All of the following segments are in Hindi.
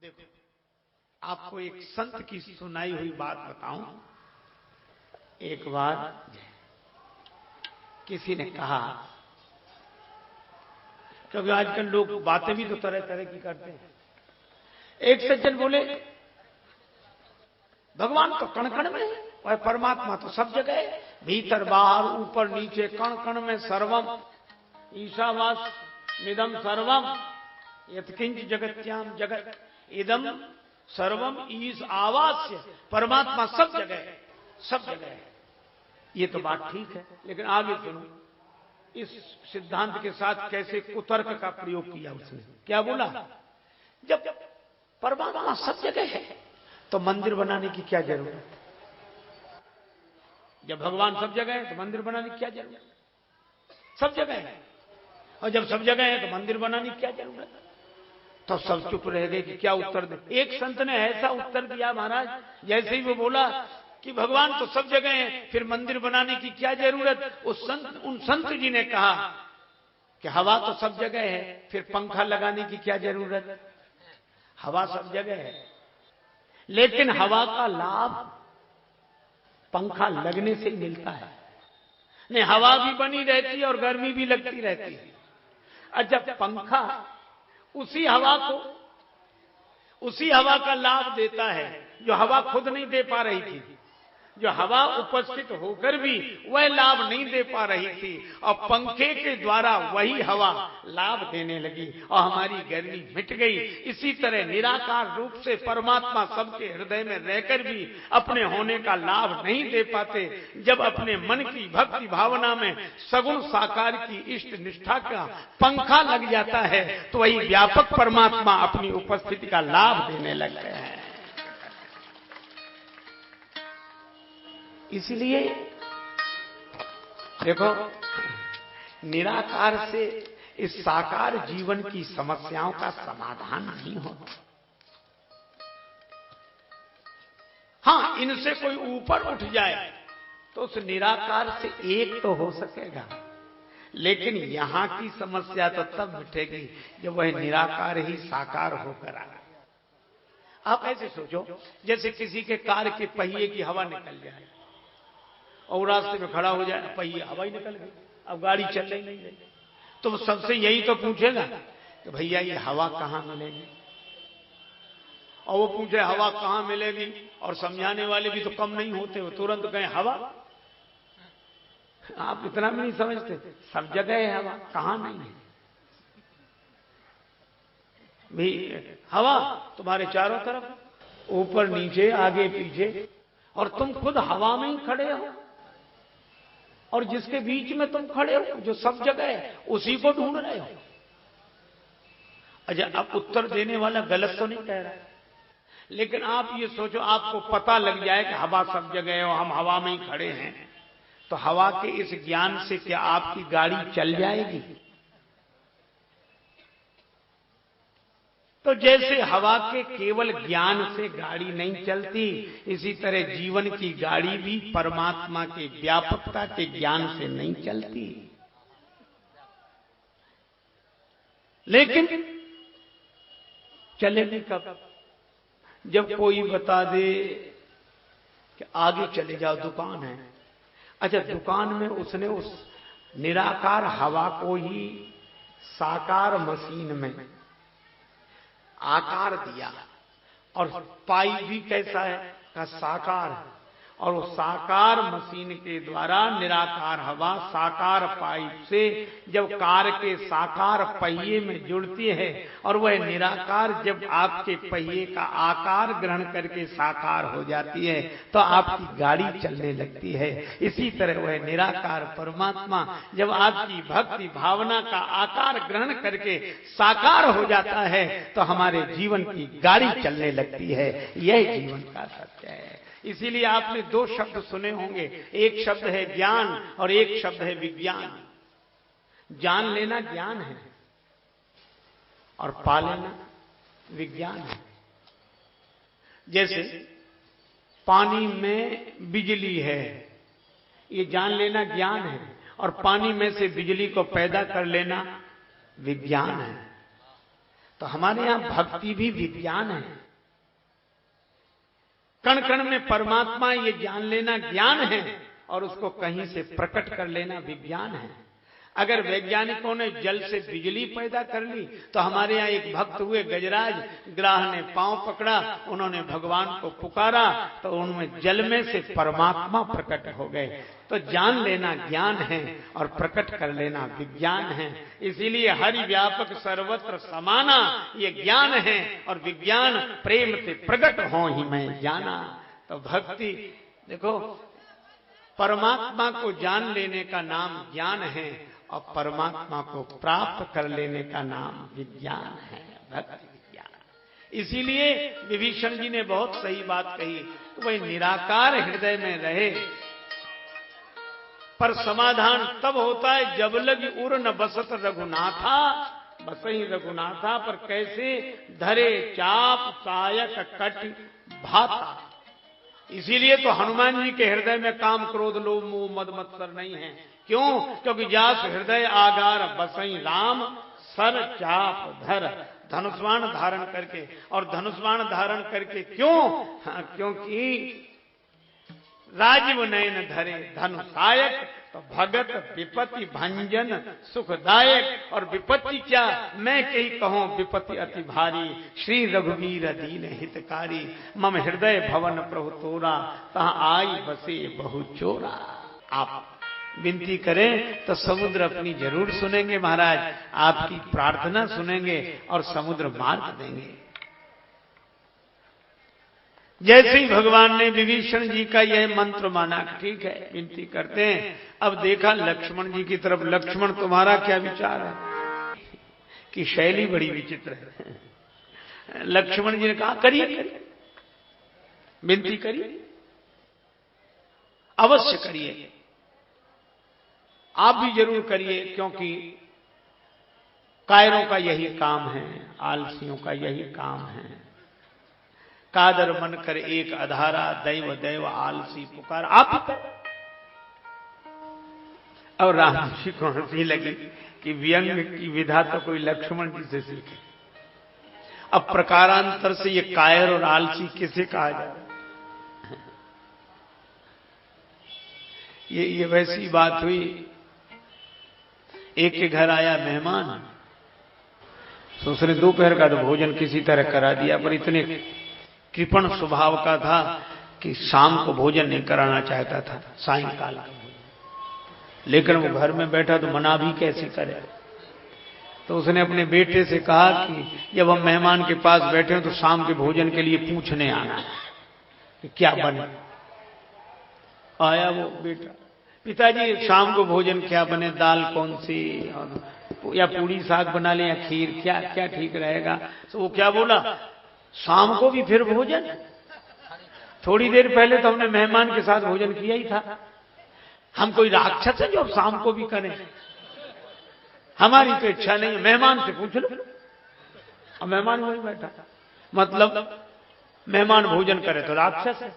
देखो, आपको एक संत की सुनाई हुई बात बताऊं। एक बार किसी ने कहा, क्योंकि आजकल लोग बातें भी तो तरह तरह की करते हैं। एक सज्जन बोले, भगवान तो कण कण में है और परमात्मा तो सब जगह है, भीतर बाहर ऊपर नीचे कण कण में सर्वम ईशावास निदम सर्वम यत्किंच जगत्याम जगत इदम सर्वम ईश आवास्य। परमात्मा सब जगह है, सब जगह है। ये तो बात ठीक है, लेकिन आगे सुनो, इस सिद्धांत के साथ कैसे कुतर्क का प्रयोग किया उसने। क्या बोला, जब परमात्मा सब जगह है तो मंदिर बनाने की क्या जरूरत है? जब भगवान सब जगह है तो मंदिर बनाने की क्या जरूरत है? सब जगह है, और जब सब जगह है तो मंदिर बनाने की क्या जरूरत है? तो सब चुप रह गए कि क्या उत्तर दे। एक संत ने ऐसा उत्तर दिया महाराज, जैसे ही वो बोला कि भगवान तो सब जगह है, फिर मंदिर बनाने की क्या जरूरत। उन संत जी ने कहा कि हवा तो सब जगह है, फिर पंखा लगाने की क्या जरूरत। हवा सब जगह है, लेकिन हवा का लाभ पंखा लगने से मिलता है। नहीं, हवा भी बनी रहती है और गर्मी भी लगती रहती है। और जब पंखा उसी हवा का लाभ देता है जो हवा खुद नहीं दे पा रही थी, जो हवा उपस्थित होकर भी वह लाभ नहीं दे पा रही थी, और पंखे के द्वारा वही हवा लाभ देने लगी और हमारी गर्मी मिट गई। इसी तरह निराकार रूप से परमात्मा सबके हृदय में रहकर भी अपने होने का लाभ नहीं दे पाते। जब अपने मन की भक्ति भावना में सगुण साकार की इष्ट निष्ठा का पंखा लग जाता है तो वही व्यापक परमात्मा अपनी उपस्थिति का लाभ देने लगते हैं। इसलिए देखो, निराकार से इस साकार जीवन की समस्याओं का समाधान नहीं होता। हां, इनसे कोई ऊपर उठ जाए तो उस निराकार से एक तो हो सकेगा, लेकिन यहां की समस्या तो तब मिटेगी जब वह निराकार ही साकार होकर आए। आप ऐसे सोचो, जैसे किसी के कार के पहिए की हवा निकल जाए और रास्ते में खड़ा हो जाए, पहिए हवा ही निकल गई, अब गाड़ी चल रही नहीं, तो वो सबसे यही तो पूछेगा कि भैया ये हवा कहां मिलेगी। और वो पूछे हवा कहां मिलेगी, और समझाने वाले भी तो कम नहीं होते, वो तुरंत कहें हवा। आप इतना भी नहीं समझते, सब जगह है हवा, कहां नहीं है भी। हवा तुम्हारे चारों तरफ, ऊपर नीचे आगे पीछे, और तुम खुद हवा में ही खड़े हो, और जिसके बीच में तुम खड़े हो, जो सब जगह है, उसी को ढूंढ रहे हो। अच्छा, अब उत्तर देने वाला गलत तो नहीं कह रहा, लेकिन आप ये सोचो, आपको पता लग जाए कि हवा सब जगह है और हम हवा में ही खड़े हैं, तो हवा के इस ज्ञान से क्या आपकी गाड़ी चल जाएगी? तो जैसे हवा के केवल ज्ञान से गाड़ी नहीं चलती, इसी तरह जीवन की गाड़ी भी परमात्मा के व्यापकता के ज्ञान से नहीं चलती। लेकिन चलेगी कब? जब कोई बता दे कि आगे चले जाओ, दुकान है। अच्छा, दुकान में उसने उस निराकार हवा को ही साकार मशीन में आकार दिया, और पाई भी कैसा है का साकार है, और वो साकार मशीन के द्वारा निराकार हवा साकार पाइप से जब कार के साकार पहिए में जुड़ती है, और वह निराकार जब आपके पहिए का आकार ग्रहण करके साकार हो जाती है तो आपकी गाड़ी चलने लगती है। इसी तरह वह निराकार परमात्मा जब आपकी भक्ति भावना का आकार ग्रहण करके साकार हो जाता है तो हमारे जीवन की गाड़ी चलने लगती है। यह जीवन का सत्य है। इसीलिए आपने दो शब्द सुने होंगे, एक शब्द है ज्ञान और एक शब्द है विज्ञान। जान लेना ज्ञान है और पा लेना विज्ञान है। जैसे पानी में बिजली है, ये जान लेना ज्ञान है, और पानी में से बिजली को पैदा कर लेना विज्ञान है। तो हमारे यहां भक्ति भी विज्ञान है। कण कण में परमात्मा ये जान लेना ज्ञान है और उसको कहीं से प्रकट कर लेना विज्ञान है। अगर वैज्ञानिकों ने जल से बिजली पैदा कर ली तो हमारे यहाँ एक भक्त हुए गजराज, ग्राह ने पांव पकड़ा, उन्होंने भगवान को पुकारा तो उनमें जल में से परमात्मा प्रकट हो गए। तो जान लेना ज्ञान है और प्रकट कर लेना विज्ञान है। इसीलिए हरि व्यापक सर्वत्र समाना ये ज्ञान है और विज्ञान प्रेम से प्रकट हो ही मैं जाना। तो भक्ति देखो, परमात्मा को जान लेने का नाम ज्ञान है और परमात्मा को प्राप्त कर लेने का नाम विज्ञान है, भक्ति विज्ञान। इसीलिए विभीषण जी ने बहुत सही बात कही, तो वही निराकार हृदय में रहे। पर समाधान तब होता है जब लगी उर न बसत रघुनाथा, बसई रघुनाथा पर कैसे धरे चाप सायक कटि भाता। इसीलिए तो हनुमान जी के हृदय में काम क्रोध लोभ मोह मद मत्सर नहीं है। क्यों? क्योंकि जास हृदय आगार बसई राम सर चाप धर, धनुष्वाण धारण करके। और धनुष्वाण धारण करके क्यों? क्योंकि राजीव नयन धरे धनुषायक, तो भगत विपत्ति भंजन सुखदायक। और विपत्ति क्या, मैं कही कहूं विपत्ति अति भारी, श्री रघुवीर दीन हितकारी। मम हृदय भवन प्रभु तोरा, तहां आई बसे बहु चोरा। आप विनती करें तो समुद्र अपनी जरूर सुनेंगे महाराज, आपकी प्रार्थना सुनेंगे और समुद्र मार्ग देंगे। जैसे ही भगवान ने विभीषण जी का यह मंत्र माना, ठीक है विनती करते हैं। अब देखा लक्ष्मण जी की तरफ, लक्ष्मण तुम्हारा क्या विचार है? कि शैली बड़ी विचित्र है। लक्ष्मण जी ने कहा करिए, विनती करिए, अवश्य करिए, आप भी जरूर करिए, क्योंकि कायरों का यही काम है, आलसियों का यही काम है। कादर मन कर एक अधारा, दैव दैव आलसी पुकार। आप और राम जी को हंसी लगी कि व्यंग की विधा तो कोई लक्ष्मण जी से सीखे। अब प्रकारांतर से ये कायर और आलसी किसे कहा जाए? ये वैसी बात हुई, एक के घर आया मेहमान, तो उसने दोपहर का तो भोजन किसी तरह करा दिया, पर इतने कृपण स्वभाव का था कि शाम को भोजन नहीं कराना चाहता था, सायंकाल का भोजन। लेकिन वो घर में बैठा तो मना भी कैसे करे। तो उसने अपने बेटे से कहा कि जब हम मेहमान के पास बैठे हो तो शाम के भोजन के लिए पूछने आना है कि क्या बने। आया वो बेटा, पिताजी शाम को भोजन क्या बने, दाल कौन सी, और या पूरी साग बना ले या खीर, क्या क्या ठीक रहेगा। तो वो क्या बोला, शाम को भी फिर भोजन? थोड़ी देर पहले तो हमने मेहमान के साथ भोजन किया ही था। हम कोई राक्षस है जो अब शाम को भी करें? हमारी तो इच्छा नहीं है, मेहमान से पूछ लो। अब मेहमान वही बैठा, मतलब मेहमान भोजन करे तो राक्षस है।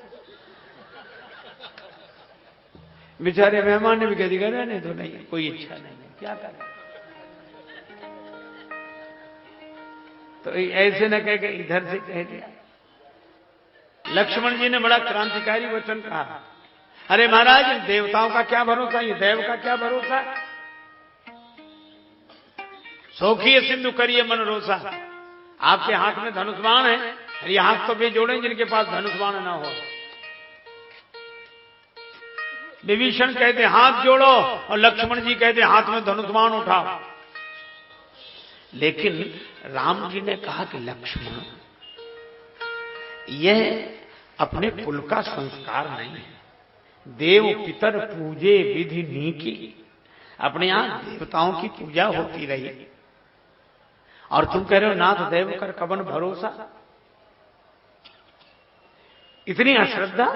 बेचारे मेहमान ने भी कह दिया रहने तो नहीं, कोई इच्छा नहीं है, क्या करें। तो ऐसे न कह के इधर से कह दिया। लक्ष्मण जी ने बड़ा क्रांतिकारी वचन कहा, अरे महाराज देवताओं का क्या भरोसा, ये देव का क्या भरोसा। सोखिए सिंधु करिए मन रोसा। आपके हाथ में धनुष बाण है, ये हाथ तो वे जोड़े जिनके पास धनुष बाण ना हो। विभीषण कहते हाथ जोड़ो और लक्ष्मण जी कहते हाथ में धनुष बाण उठाओ। लेकिन राम जी ने कहा कि लक्ष्मण, यह अपने कुल का संस्कार नहीं है। देव पितर पूजे विधि नीकी। अपने यहां देवताओं की पूजा होती रही और तुम कह रहे हो नाथ देव कर कवन भरोसा। इतनी अश्रद्धा,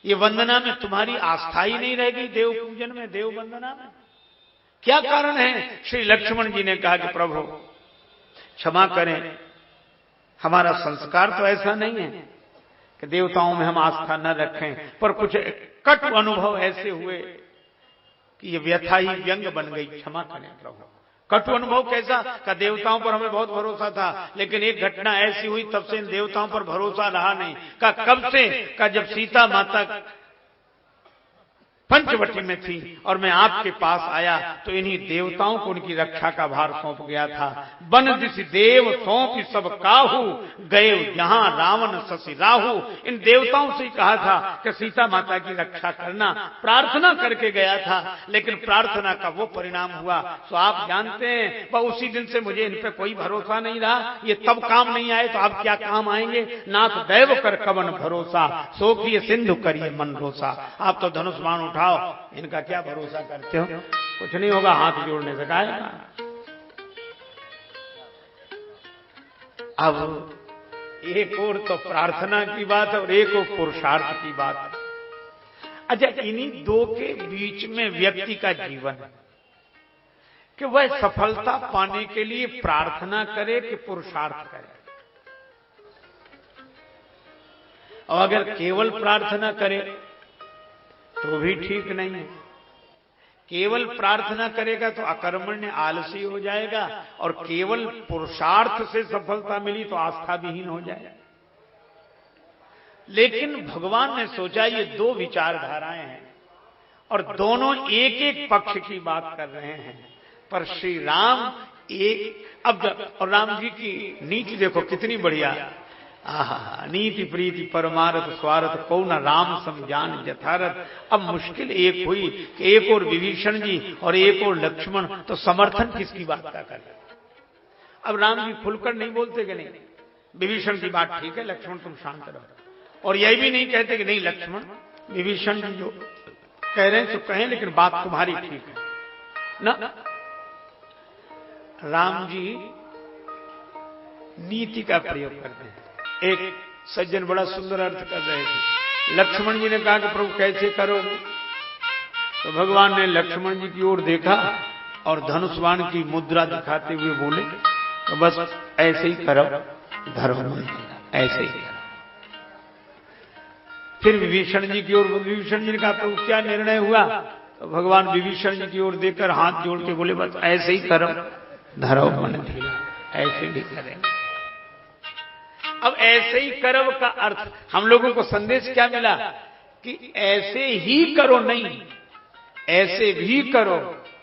ये वंदना में तुम्हारी आस्था ही नहीं रहेगी। देव पूजन में, देव वंदना में क्या कारण है? श्री लक्ष्मण जी ने कहा कि प्रभु क्षमा करें, हमारा संस्कार तो ऐसा नहीं है कि देवताओं में हम आस्था न रखें, पर कुछ कटु अनुभव ऐसे हुए कि ये व्यथा ही व्यंग बन गई। क्षमा करें प्रभु, कटु अनुभव कैसा? का देवताओं पर हमें बहुत भरोसा था, लेकिन एक घटना ऐसी हुई तब से इन देवताओं पर भरोसा रहा नहीं। का कब से? का जब सीता माता पंचवटी में थी और मैं आपके पास आया तो इन्हीं देवताओं को उनकी रक्षा का भार सौंप गया था। बन दिस देव सौंप सब काहू, गए जहां रावण शशि राहु। इन देवताओं से कहा था कि सीता माता की रक्षा करना, प्रार्थना करके गया था, लेकिन प्रार्थना का वो परिणाम हुआ तो आप जानते हैं। वह उसी दिन से मुझे इन पे कोई भरोसा नहीं रहा। ये तब काम नहीं आए तो अब क्या काम आएंगे? नाथ दैव कर कवन भरोसा, सोखिए सिंधु करिए मन रोसा। आप तो धनुष बाण उठाओ, इनका क्या भरोसा करते हो? कुछ नहीं होगा, हाथ जोड़ने से कहा। अब एक और तो प्रार्थना की बात है और एक और पुरुषार्थ की बात है। अच्छा, इन्हीं दो के बीच में व्यक्ति का जीवन है कि वह सफलता पाने के लिए प्रार्थना करे कि पुरुषार्थ करे। और अगर केवल प्रार्थना करे तो भी ठीक नहीं है। केवल प्रार्थना करेगा तो अकर्मण्य आलसी हो जाएगा और केवल पुरुषार्थ से सफलता मिली तो आस्था विहीन हो जाएगा। लेकिन भगवान ने सोचा ये दो विचारधाराएं हैं और दोनों एक एक पक्ष की बात कर रहे हैं, पर श्री राम एक। अब और राम जी की नीति देखो कितनी बढ़िया। नीति प्रीति परमारथ स्वार्थ को न राम समझान यथारथ। अब मुश्किल एक हुई कि एक और विभीषण जी और एक और लक्ष्मण, तो समर्थन किसकी बात का कर? अब राम जी खुलकर नहीं बोलते कि नहीं विभीषण की बात ठीक है, लक्ष्मण तुम शांत रहो। और यही भी नहीं कहते कि नहीं लक्ष्मण, विभीषण जी जो कह रहे हैं तो कहें, लेकिन बात तुम्हारी ठीक है ना। राम जी नीति का प्रयोग करते हैं। एक सज्जन बड़ा सुंदर अर्थ कर रहे थे। लक्ष्मण जी ने कहा कि प्रभु कैसे करोगे? तो भगवान ने लक्ष्मण जी की ओर देखा और धनुष बाण की मुद्रा दिखाते हुए बोले तो बस ऐसे ही करो धर्म, ऐसे ही करो। फिर विभीषण जी की ओर, विभीषण जी ने कहा प्रभु क्या निर्णय हुआ? तो भगवान विभीषण जी की ओर देखकर हाथ जोड़ के बोले बस ऐसे ही करो धरो मन ढीला, ऐसे ही करेंगे। अब ऐसे ही करो का अर्थ हम लोगों को संदेश क्या मिला कि ऐसे ही करो नहीं, ऐसे भी करो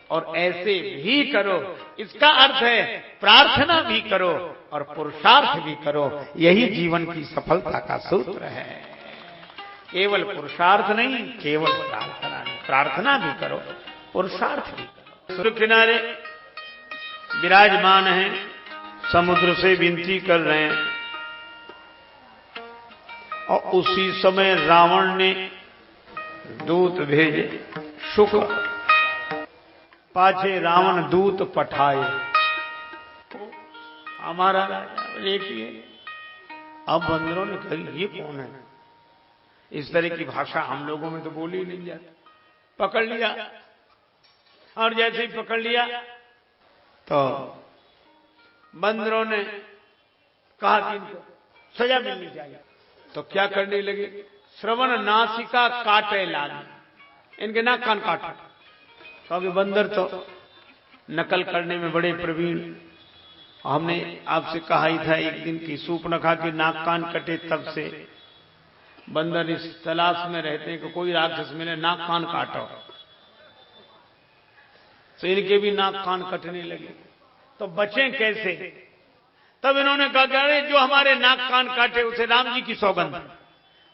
और ऐसे भी करो। इसका अर्थ है प्रार्थना भी करो और पुरुषार्थ भी करो। यही जीवन की सफलता का सूत्र है। केवल पुरुषार्थ नहीं, केवल प्रार्थना नहीं, प्रार्थना भी करो पुरुषार्थ भी करो। सूर्य किनारे विराजमान हैं, समुद्र से विनती कर रहे हैं और उसी समय रावण ने दूत भेजे। शुक्र पाछे रावण दूत पठाए। हमारा एक ही है। अब बंदरों ने कही ये कौन है? इस तरह की भाषा हम लोगों में तो बोली नहीं जाती। पकड़ लिया और जैसे ही पकड़ लिया तो बंदरों ने कहा कि इनको सजा मिलनी चाहिए। तो क्या करने लगे? श्रवण नासिका काटे लागे, इनके नाक कान काटे। क्योंकि बंदर तो नकल करने में बड़े प्रवीण। हमने आपसे कहा ही था एक दिन की सूर्पनखा के नाक कान कटे, तब से बंदर इस तलाश में रहते हैं कि कोई राक्षस मिले नाक कान काटो। तो इनके भी नाक कान कटने लगे, तो बचें कैसे? तब इन्होंने कहा कि अरे जो हमारे नाक कान काटे उसे राम जी की सौगंध,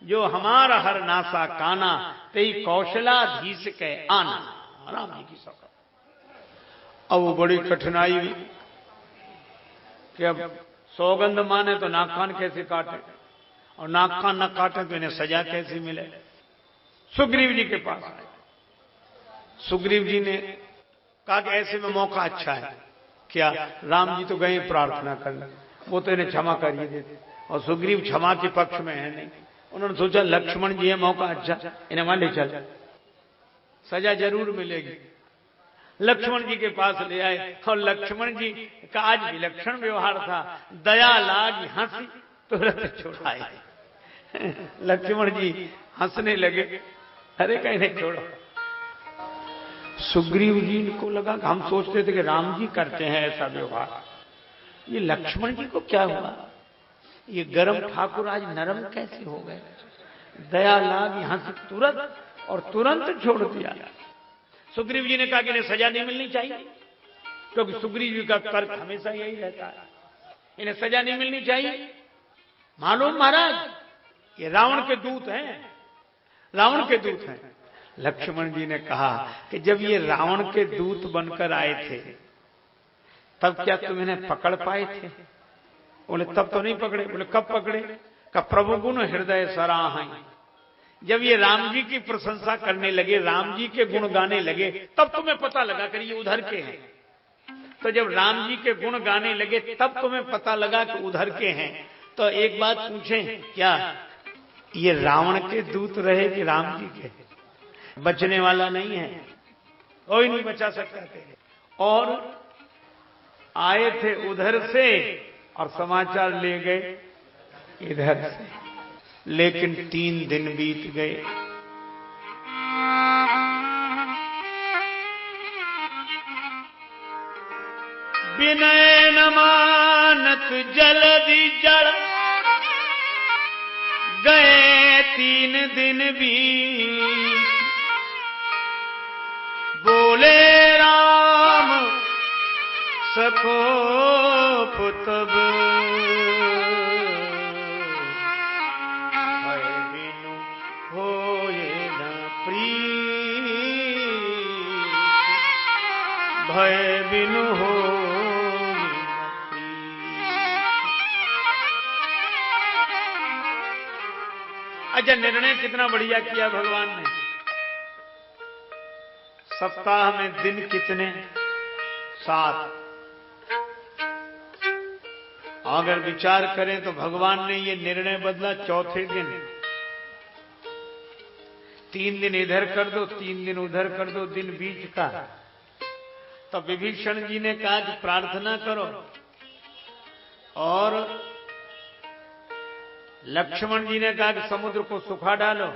जो हमारा हर नासा काना तेई कौशलाधीश के आना, राम जी की सौगंध। अब वो बड़ी कठिनाई हुई कि अब सौगंध माने तो नाक कान कैसे काटे और नाक कान न काटे तो इन्हें सजा कैसे मिले। सुग्रीव जी के पास आए। सुग्रीव जी ने कहा कि ऐसे में मौका अच्छा है। क्या? राम जी तो गए प्रार्थना करने, वो तो इन्हें क्षमा कर ही देते और सुग्रीव क्षमा के पक्ष में है नहीं। उन्होंने सोचा लक्ष्मण जी है, मौका अच्छा, इन्हें वहां ले चल, सजा जरूर मिलेगी। लक्ष्मण जी के पास ले आए और लक्ष्मण जी का आज विलक्षण व्यवहार था। दया लागी हंसी तुरंत छोड़ाए। लक्ष्मण जी हंसने लगे, अरे कहीं नहीं छोड़ो। सुग्रीव जी को लगा, हम सोचते थे कि राम जी करते हैं ऐसा व्यवहार, ये लक्ष्मण जी को क्या हुआ, ये गरम ठाकुर आज नरम कैसे हो गए। दया लाग यहां से तुरंत छोड़ दिया। सुग्रीव जी ने कहा कि इन्हें सजा नहीं मिलनी चाहिए, क्योंकि सुग्रीव जी का तर्क हमेशा यही रहता है, इन्हें सजा नहीं मिलनी चाहिए। मालूम महाराज ये रावण के दूत हैं, रावण के दूत हैं। लक्ष्मण जी ने कहा कि जब ये रावण के दूत बनकर आए थे तब क्या तुम इन्हें पकड़ पाए थे? बोले तब तो नहीं पकड़े। बोले कब पकड़े? का प्रभु गुण हृदय सराहं। जब ये राम जी की प्रशंसा करने लगे, राम जी के गुण गाने लगे, तब तुम्हें पता लगा कि ये उधर के हैं। तो जब राम जी के गुण गाने लगे तब तुम्हें पता लगा कि उधर के हैं। तो एक बात पूछें, क्या ये रावण के दूत रहे कि राम जी के? बचने वाला नहीं है, कोई नहीं बचा सकता थे। और आए थे उधर से और समाचार ले गए इधर से, लेकिन 3 दिन बीत गए। विनय न मानत जल्दी जड़ गए 3 दिन बीत। बोले राम सकोप तब भय बिनु होए न प्रीत, भय बिनु होए न प्रीत। अच्छा, निर्णय कितना बढ़िया किया भगवान ने। सप्ताह में दिन कितने? 7। अगर विचार करें तो भगवान ने ये निर्णय बदला चौथे दिन। 3 दिन इधर कर दो, 3 दिन उधर कर दो, दिन बीच का। तो विभीषण जी ने कहा कि प्रार्थना करो, और लक्ष्मण जी ने कहा कि समुद्र को सुखा डालो।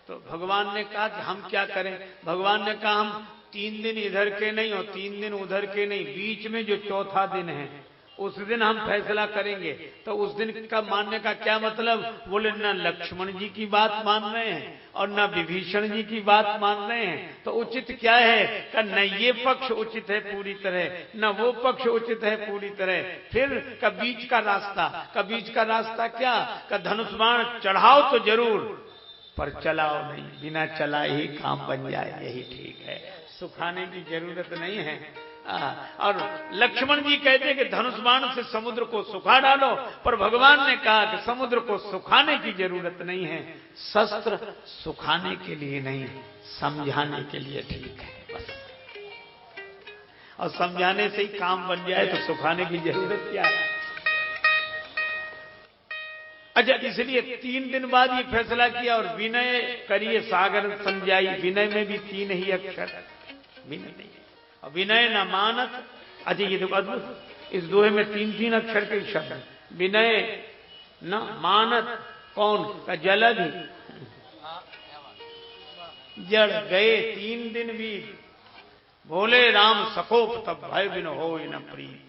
तो भगवान ने कहा कि हम क्या करें? भगवान ने कहा हम 3 दिन इधर के नहीं और 3 दिन उधर के नहीं, बीच में जो चौथा दिन है उस दिन हम फैसला करेंगे। तो उस दिन का मानने का क्या मतलब? बोले न लक्ष्मण जी की बात मान रहे हैं और न विभीषण जी की बात मान रहे हैं, तो उचित क्या है? कि न ये पक्ष उचित है पूरी तरह, न वो पक्ष उचित है पूरी तरह। फिर का बीच का रास्ता क्या? का धनुष बाण चढ़ाओ तो जरूर, पर चलाओ नहीं, बिना चलाए ही काम बन जाए, यही ठीक है, सुखाने की जरूरत नहीं है। और लक्ष्मण जी कहते कि धनुष बाण से समुद्र को सुखा डालो, पर भगवान ने कहा कि समुद्र को सुखाने की जरूरत नहीं है, शस्त्र सुखाने के लिए नहीं, समझाने के लिए ठीक है बस। और समझाने से ही काम बन जाए तो सुखाने की जरूरत क्या है? अच्छा, इसलिए 3 दिन बाद ये फैसला किया। और विनय करिए सागर समझाई, विनय में भी 3 ही अक्षर, विनय नहीं और विनय न मानत। अच्छा, ये देखो अद्भुत, इस दोहे में 3 अक्षर के शब्द हैं। विनय न मानत कौन? का जलधि जड़ गए 3 दिन भी। बोले राम सकोप तब भय बिनु होए न प्रीत।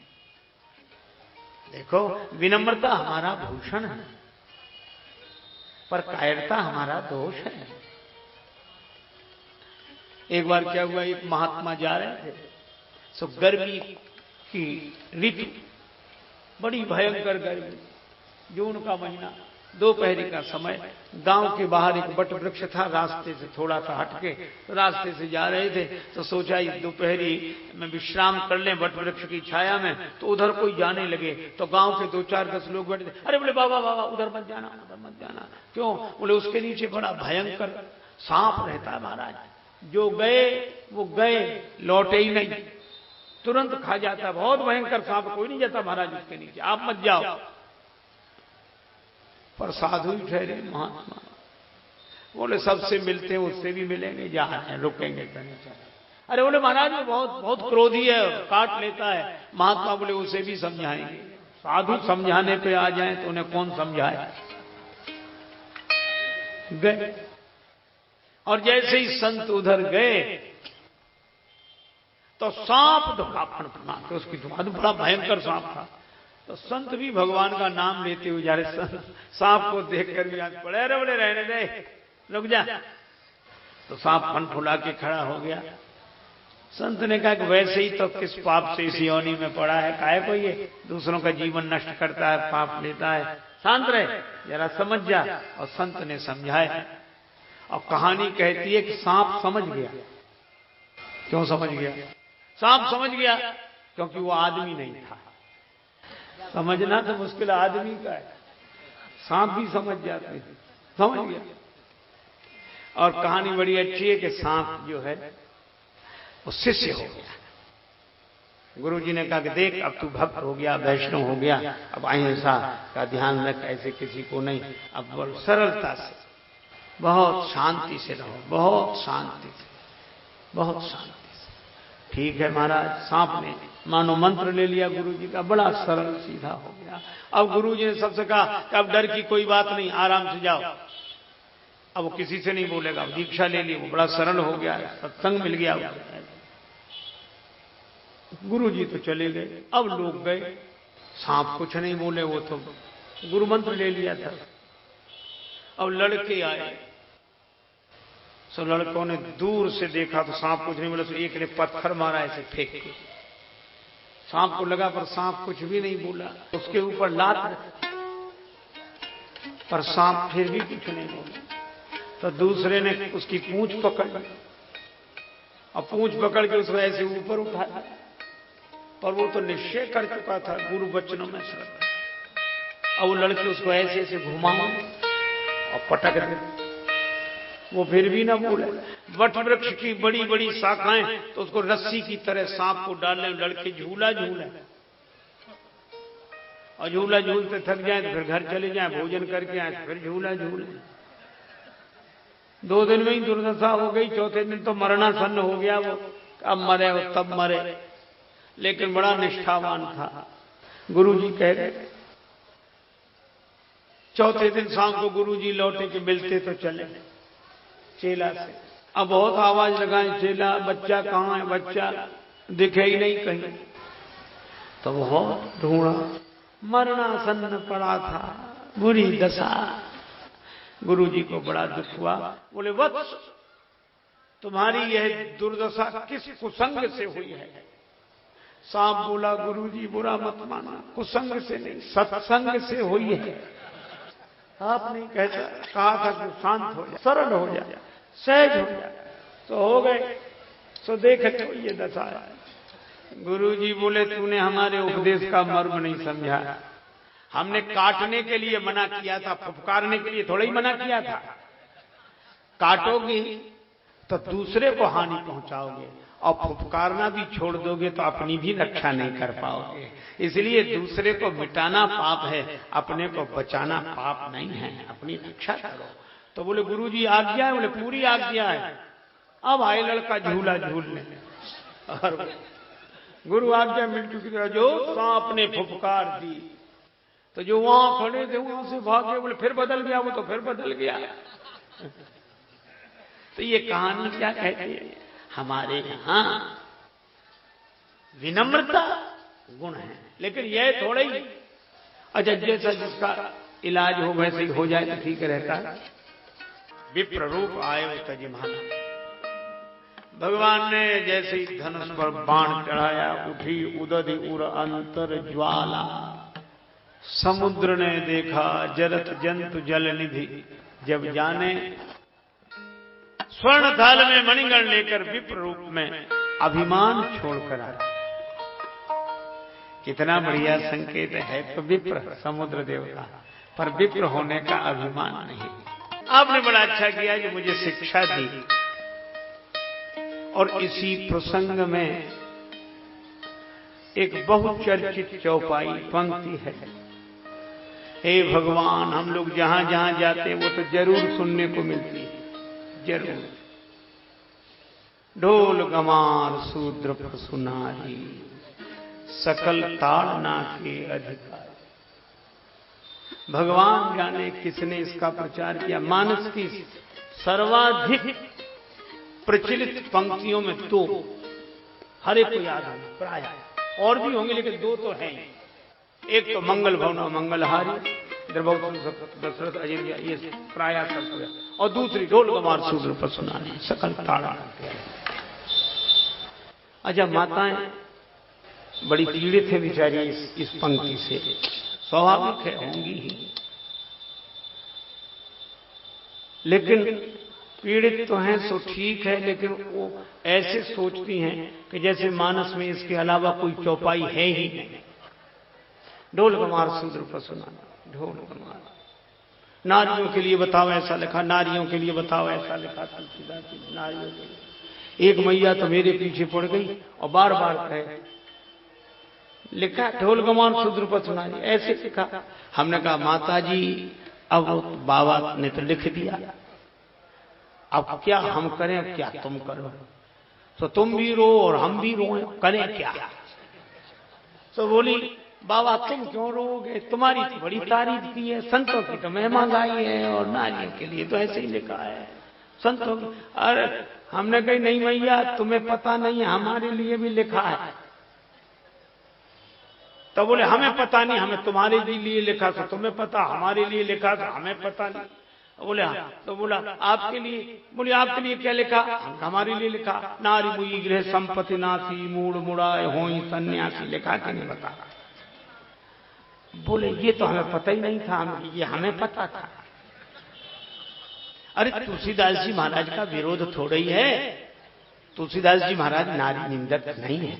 देखो, विनम्रता हमारा भूषण है, पर कायरता हमारा दोष है। एक बार क्या हुआ, एक महात्मा जा रहे थे, सो गर्मी की ऋतु, बड़ी भयंकर गर्मी, जून का महीना, दोपहर का समय, गांव के बाहर एक बट वृक्ष था, रास्ते से थोड़ा सा हटके, तो रास्ते से जा रहे थे तो सोचा इस दोपहरी में विश्राम कर लें बट वृक्ष की छाया में। तो उधर कोई जाने लगे तो गांव के 2-4-10 लोग बैठे थे। अरे बोले बाबा बाबा उधर मत जाना, उधर मत जाना। क्यों? बोले उसके नीचे बड़ा भयंकर सांप रहता है महाराज, जो गए वो गए, लौटे ही नहीं, तुरंत खा जाता है, बहुत भयंकर सांप, कोई नहीं जाता महाराज उसके नीचे, आप मत जाओ। पर साधु ही ठहरे महात्मा, बोले सबसे मिलते हैं, उससे भी मिलेंगे, जा रहे हैं, रुकेंगे कहीं। अरे बोले महाराज वो बहुत क्रोधी है, काट लेता है। महात्मा बोले उसे भी समझाएंगे। साधु समझाने पे आ जाए तो उन्हें कौन समझाए? गए और जैसे ही संत उधर गए तो सांप धोखा फड़फड़ा के उसकी दुकान, बड़ा भयंकर सांप था। तो संत भी भगवान का नाम लेते हुए जा रहे, सांप को देखकर भी आज पड़े, अरे बोले रहने दे, रुक जा। तो सांप फनफुला के खड़ा हो गया। संत ने कहा कि वैसे ही तो किस पाप से इस योनि में पड़ा है, काहे को ये दूसरों का जीवन नष्ट करता है, पाप लेता है, शांत रहे, जरा समझ जा। और संत ने समझाया। और कहानी कहती है कि सांप समझ गया। क्यों समझ गया? सांप समझ गया क्योंकि वो आदमी नहीं था। समझना तो मुश्किल आदमी का है, सांप भी समझ जाते हैं, समझ गया। और कहानी बड़ी अच्छी है कि सांप जो है वो शिष्य हो गया। गुरुजी ने कहा कि देख अब तू भक्त हो गया, वैष्णव हो गया, अब अहिंसा का ध्यान रख, ऐसे किसी को नहीं, अब बोल सरलता से, बहुत शांति से रहो, बहुत शांति से, बहुत शांति से। ठीक है महाराज। सांप ने मानो मंत्र ले लिया गुरुजी का, बड़ा सरल सीधा हो गया। अब गुरुजी ने सबसे कहा कि अब डर की कोई बात नहीं, आराम से जाओ। अब वो किसी से नहीं बोलेगा, दीक्षा ले ली, वो बड़ा सरल हो गया, सत्संग मिल गया। गुरुजी तो चले गए। अब लोग गए, सांप कुछ नहीं बोले, वो तो गुरु मंत्र ले लिया था। अब लड़के आए, सो लड़कों ने दूर से देखा तो सांप कुछ नहीं बोला, तो एक ने पत्थर मारा ऐसे फेंक के। सांप को लगा पर सांप कुछ भी नहीं बोला, उसके ऊपर लात रखी, पर सांप फिर भी कुछ नहीं बोला। तो दूसरे ने उसकी पूंछ पकड़ ली और पूंछ पकड़ के उसको ऐसे ऊपर उठाया, पर वो तो निश्चय कर चुका था गुरु वचनों में श्रद्धा। और वो लड़के उसको ऐसे ऐसे घुमाओ और पटक दे, वो फिर भी ना बोले। वट वृक्ष की बड़ी बड़ी शाखाएं, तो उसको रस्सी की तरह सांप को डालने, लड़के झूला झूले और झूला झूलते थक जाए तो फिर घर चले जाए, भोजन करके आए तो फिर झूला झूले। 2 दिन में ही दुर्दशा हो गई, चौथे दिन तो मरणासन्न हो गया वो, अब मरे और तब मरे। लेकिन बड़ा निष्ठावान था। गुरुजी कह रहे, चौथे दिन शाम को गुरुजी लौटे कि मिलते तो चले चेला से। अब बहुत आवाज लगाए, चेला बच्चा कहाँ है, बच्चा दिखे ही नहीं कहीं। तो बहुत ढूंढा, मरणासन्न पड़ा था, बुरी दशा। गुरुजी को बड़ा दुख हुआ। बोले वत्स, तुम्हारी यह दुर्दशा किस कुसंग से हुई है? सांप बोला, गुरुजी बुरा मत माना, कुसंग से नहीं, सत्संग से हुई है। आपने कहा था कि शांत हो जाए, सरल हो जाए, सहज हो जाए, तो हो गए। सो देखे तो ये दशा है। गुरुजी बोले, तूने हमारे उपदेश का मर्म नहीं समझा। हमने काटने के लिए मना किया था, फुफकारने के लिए थोड़ा ही मना किया था। काटोगे तो दूसरे को हानि पहुंचाओगे, और फुफकारना भी छोड़ दोगे तो अपनी भी रक्षा नहीं कर पाओगे। इसलिए दूसरे को मिटाना पाप है, अपने को बचाना पाप नहीं है, अपनी रक्षा करो। तो बोले गुरुजी आज्ञा है? बोले पूरी आज्ञा है। अब आए लड़का झूला झूलने, और गुरु आज्ञा मिल चुकी थी। जो सांप ने फुफकार दी तो जो वहां खड़े थे वहां से भागे। बोले फिर बदल गया, वो तो फिर बदल गया। तो ये कहानी क्या कहती है? हमारे यहां विनम्रता गुण है, लेकिन यह थोड़ा ही अच्छा जैसा जिसका इलाज हो वैसे ही हो जाए तो ठीक रहता है। विप्र रूप आयो तजिमाना, भगवान ने जैसे ही धनुष पर बाण चढ़ाया, उठी उदधि उर अंतर ज्वाला। समुद्र ने देखा जरत जंतु जल निधि, जब जाने स्वर्ण थाल में मणिगण लेकर विप्र रूप में अभिमान छोड़कर आया। कितना बढ़िया संकेत है। तो विप्र समुद्र देवता, पर विप्र होने का अभिमान नहीं। आपने बड़ा अच्छा किया जो मुझे शिक्षा दी। और इसी प्रसंग में एक बहुचर्चित चौपाई पंक्ति है, हे भगवान हम लोग जहां जहां जाते हैं वो तो जरूर सुनने को मिलती है, जरूर। ढोल गमार शूद्र सुनारी, सकल ताड़ना के अधिकार। भगवान जाने किसने इसका प्रचार किया। मानस की सर्वाधिक प्रचलित पंक्तियों में दो हर एक को याद होंगे प्राय, और भी होंगे लेकिन दो तो हैं। एक तो मंगल भवना मंगलहारी दशरथ अयोध्या, ये प्राय और दूसरी ढोल गमार शूद्र पर सुनाने सकल ताड़ा। अच्छा, माताएं बड़ी पीड़ित है बेचारी इस पंक्ति से, स्वाभाविक है, होंगी ही, लेकिन पीड़ित तो हैं सो ठीक है, लेकिन वो ऐसे सोचती हैं कि जैसे मानस में इसके अलावा कोई चौपाई है ही नहीं। ढोल गमार शूद्र पर सुनाना, ढोल गमार, नारियों के लिए बताओ ऐसा लिखा, नारियों के लिए बताओ ऐसा लिखा, तुलसीदास जी नारियों के लिए। एक मैया तो मेरे पीछे पड़ गई और बार बार कहे, लिखा ढोल गमार शूद्र पर सुनानी, ऐसे लिखा। हमने कहा माता जी अब बाबा ने तो लिख दिया, अब क्या हम करें, क्या तुम करो, तो तुम भी रो और हम भी रोएं, करें क्या। तो बोली बाबा तुम क्यों रोगे, तुम्हारी तो बड़ी तारीफ की है, संतों की तो महिमा गाई है, और नारियों के लिए तो ऐसे ही लिखा है संतों की। अरे हमने कही नहीं भैया तुम्हें पता नहीं है, हमारे लिए भी लिखा है। तो बोले हमें पता नहीं, हमें तुम्हारे लिए लिखा, तो तुम्हें पता, हमारे लिए लिखा तो हमें पता नहीं। बोले तो बोला आपके लिए, बोले आपके लिए क्या लिखा, हमारे लिए लिखा, नारी मुई गृह संपत्ति नासी मूड मुड़ाए होई सन्यासी, लिखा कि नहीं बता। बोले ये तो हमें पता ही नहीं था, ये हमें पता था। अरे तुलसीदास जी महाराज का विरोध थोड़ा ही है, तुलसीदास जी महाराज नारी निंदक नहीं है।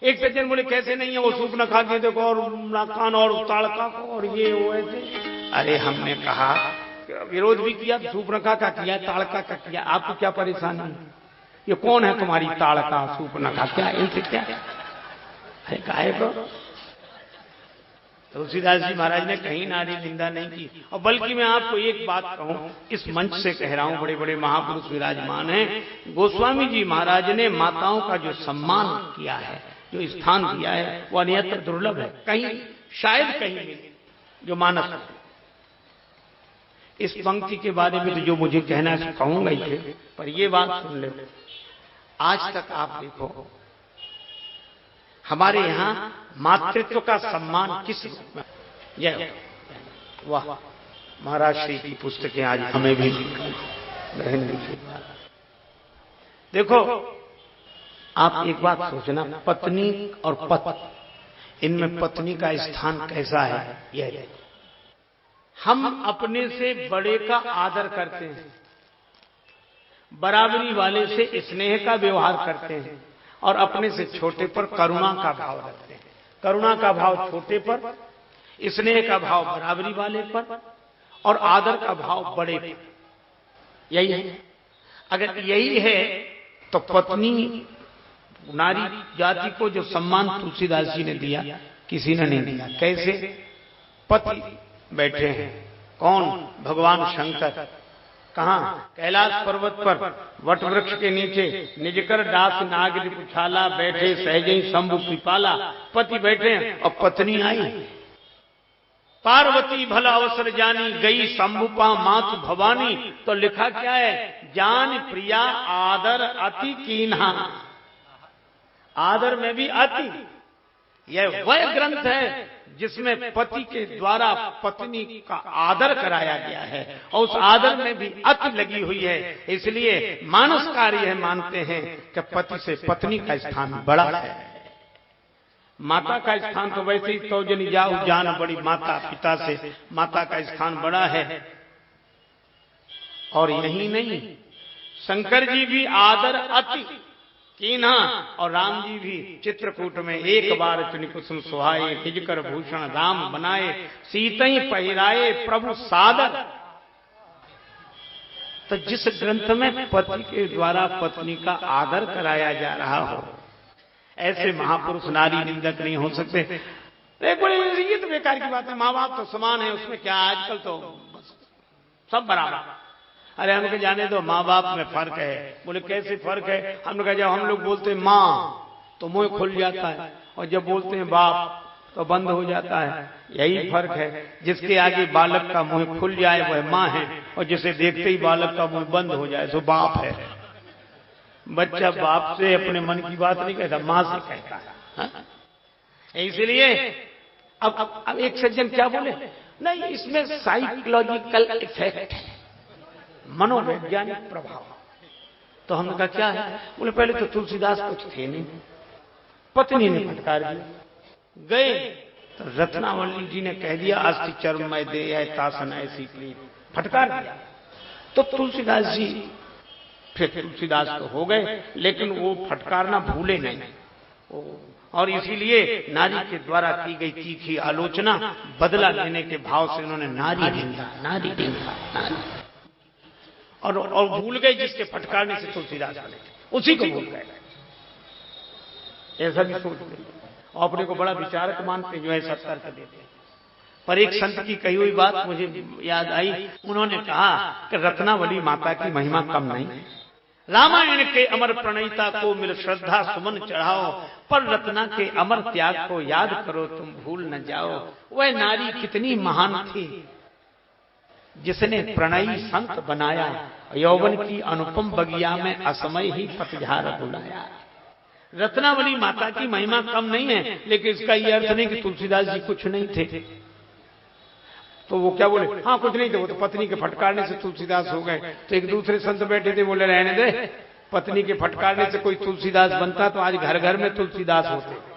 एक सज्जन बोले कैसे नहीं है, वो सूप न खा के देखो और नाकान और ताड़का को और ये वो ऐसे। अरे हमने कहा विरोध भी किया, सूप नखा का किया, ताड़का का किया, आपको क्या परेशानी, ये कौन है तुम्हारी ताड़का सूप नखा, क्या इनसे क्या। अरे काहे को तुलसीदास जी महाराज ने कहीं नारी निंदा नहीं की। और बल्कि मैं आपको एक बात कहूं, इस मंच से कह रहा हूं, बड़े बड़े महापुरुष विराजमान हैं, गोस्वामी जी महाराज ने माताओं का जो सम्मान किया है, जो स्थान दिया है, वो अन्यत्र दुर्लभ है, कहीं शायद कहीं मिले जो मानस। इस पंक्ति के बारे में तो जो मुझे कहना है कहूंगा ही, पर ये बात सुन ले, आज तक आप देखो हमारे यहाँ मातृत्व का सम्मान किस रूप में, यह वाह महाराज श्री की पुस्तकें आज हमें भी ग्रहण लिखी। देखो आप एक बात सोचना, पत्नी और पति, इनमें पत्नी का स्थान कैसा है। यह हम अपने से बड़े का आदर करते हैं, बराबरी वाले से स्नेह का व्यवहार करते हैं, और अपने से छोटे पर करुणा का भाव रखते हैं। करुणा का भाव छोटे पर, स्नेह का भाव बराबरी वाले पर, और आदर का भाव बड़े पर। यही है। अगर यही है तो पत्नी नारी जाति को जो सम्मान तुलसीदास जी ने दिया, किसी ने नहीं दिया। कैसे? पति बैठे हैं, कौन? भगवान शंकर। कहां? कैलाश पर्वत पर वट वृक्ष के नीचे निजकर दास नाग पुछाला, बैठे सहजई शंभु कृपाला। पति बैठे और पत्नी आई। पार्वती भला अवसर जानी, गई शंभुपा मातु भवानी। तो लिखा क्या है? जान प्रिया आदर अति कीन्हा। आदर में भी अति। यह वह ग्रंथ है जिसमें पति के द्वारा पत्नी का आदर कराया गया है, और उस आदर में भी अति लगी हुई है। इसलिए मानसकार यह मानते हैं कि पति से पत्नी का स्थान बड़ा है। माता का स्थान तो वैसे ही तो जनी जाऊ जान बड़ी, माता पिता से माता का स्थान बड़ा है। और यही नहीं, शंकर जी भी आदर अति कीन्हा, और राम जी भी चित्रकूट में एक बार चुनि कुसुम सुहाए, हिजकर भूषण राम बनाए, सीतई पहिराए प्रभु सादर। तो जिस ग्रंथ में पति के द्वारा पत्नी का आदर कराया जा रहा हो, ऐसे महापुरुष नारी निंदक नहीं हो सकते। ये तो बेकार की बात है, माँ बाप तो समान है, उसमें क्या, आजकल तो सब बराबर। अरे हमको जाने दो, माँ बाप में फर्क है। बोले कैसे फर्क है? हमने कहा जब हम लोग बोलते हैं माँ तो मुंह खुल जाता है, और जब बोलते हैं बाप तो बंद हो जाता है। यही फर्क है, जिसके आगे बालक का मुंह खुल जाए वह माँ है, और जिसे देखते ही बालक का मुंह बंद हो जाए सो बाप है। बच्चा बाप से अपने मन की बात नहीं कहता, माँ से कहता है। इसलिए अब एक सज्जन क्या बोले, नहीं इसमें साइकोलॉजिकल इफेक्ट है, मनोवैज्ञानिक प्रभाव। तो हमने कहा क्या है? बोले पहले तो तुलसीदास कुछ थे नहीं, पत्नी ने फटकार दिया। गए तो रत्नावली जी ने कह दिया अस्थि चर्म में दे तासन ऐसी प्रीत, फटकार दिया। तो तुलसीदास जी फिर तुलसीदास तो हो गए, लेकिन वो फटकारना भूले नहीं। और इसीलिए नारी के द्वारा की गई तीखी आलोचना बदला लेने के भाव से उन्होंने नारी नारी और भूल गए जिसके फटकारने से तुलसीदास बने, उसी को भूल गए। ऐसा भी सोच गए, अपने को बड़ा विचारक मानते जो ऐसा तर्क देते हैं। पर एक संत की कही हुई बात मुझे याद आई, उन्होंने कहा कि रत्नावली माता की महिमा कम नहीं, रामायण के अमर प्रणयिता को मिल श्रद्धा सुमन चढ़ाओ, पर रत्ना के अमर त्याग को याद करो तुम भूल न जाओ। वह नारी कितनी महान थी जिसने प्रणयी संत बनाया, यौवन की अनुपम बगिया में असमय ही पतझार बुलाया। रत्नावली माता की महिमा कम नहीं है, लेकिन इसका यह अर्थ नहीं कि तुलसीदास जी कुछ नहीं थे। तो वो क्या बोले, हाँ कुछ नहीं थे, वो तो पत्नी के फटकारने से तुलसीदास हो गए। तो एक दूसरे संत बैठे थे, बोले रहने दे, पत्नी के फटकारने से कोई तुलसीदास बनता तो आज घर घर में तुलसीदास होते।